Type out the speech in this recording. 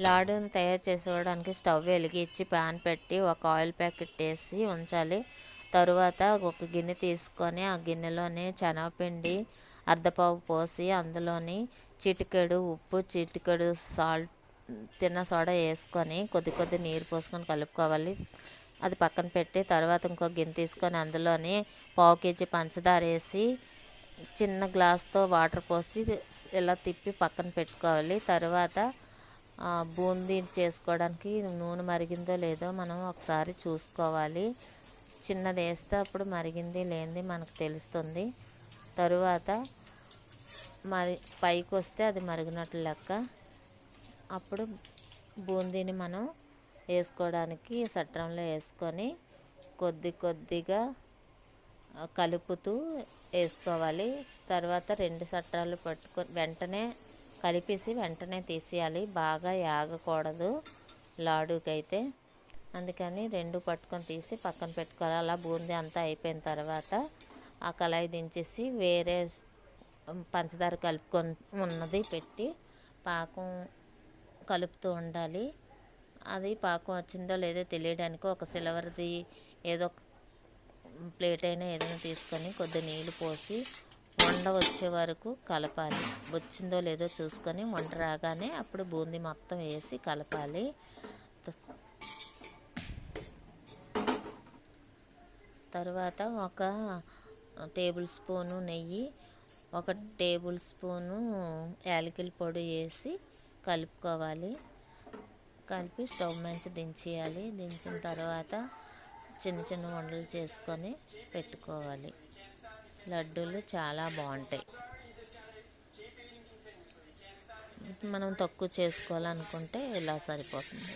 లాడుని తయారు చేసుకోవడానికి స్టవ్ వెలిగించి ప్యాన్ పెట్టి ఒక ఆయిల్ ప్యాకెట్ వేసి ఉంచాలి. తరువాత ఒక గిన్నె తీసుకొని ఆ గిన్నెలోని శనగపిండి అర్ధపావు పోసి అందులోని చిటికెడు ఉప్పు, చిటికెడు సాల్ట్, తిన్న సోడా వేసుకొని కొద్ది నీరు పోసుకొని కలుపుకోవాలి. అది పక్కన పెట్టి తర్వాత ఇంకో గిన్నె తీసుకొని అందులోని పావు కేజీ పంచదార వేసి చిన్న గ్లాస్తో వాటర్ పోసి ఇలా తిప్పి పక్కన పెట్టుకోవాలి. తర్వాత బూందీ చేసుకోవడానికి నూనె మరిగిందో లేదో మనం ఒకసారి చూసుకోవాలి. చిన్నది వేస్తే అప్పుడు మరిగింది లేనిది మనకు తెలుస్తుంది. తరువాత పైకి వస్తే అది మరిగినట్లు లెక్క. అప్పుడు బూందీని మనం వేసుకోవడానికి సట్రంలో వేసుకొని కొద్దిగా కలుపుతూ వేసుకోవాలి. తర్వాత 2 సట్రాలు పట్టుకొని వెంటనే కలిపేసి వెంటనే తీసేయాలి. బాగా యాగకూడదు లాడుకైతే, అందుకని 2 పట్టుకొని తీసి పక్కన పెట్టుకోవాలి. అలా బూందీ అంతా అయిపోయిన తర్వాత ఆ కళాయి దించేసి వేరే పంచదార కలుపుకొని ఉన్నది పెట్టి పాకం కలుపుతూ ఉండాలి. అది పాకం వచ్చిందో లేదో తెలియడానికి ఒక సిల్వర్ది ఏదో ప్లేట్ అయినా ఏదైనా తీసుకొని కొద్ది నీళ్ళు పోసి వండ వచ్చే వరకు కలపాలి. వచ్చిందో లేదో చూసుకొని వంట రాగానే అప్పుడు బూందీ మొత్తం వేసి కలపాలి. తర్వాత ఒక టేబుల్ స్పూను నెయ్యి, 1 టేబుల్ స్పూను యాలకుల పొడి వేసి కలుపుకోవాలి. కలిపి స్టవ్ నుంచి దించేయాలి. దించిన తర్వాత చిన్న ఉండలు చేసుకొని పెట్టుకోవాలి. లడ్డూలు చాలా బాగుంటాయి. మనం తక్కువ చేసుకోవాలనుకుంటే ఇలా సరిపోతుంది.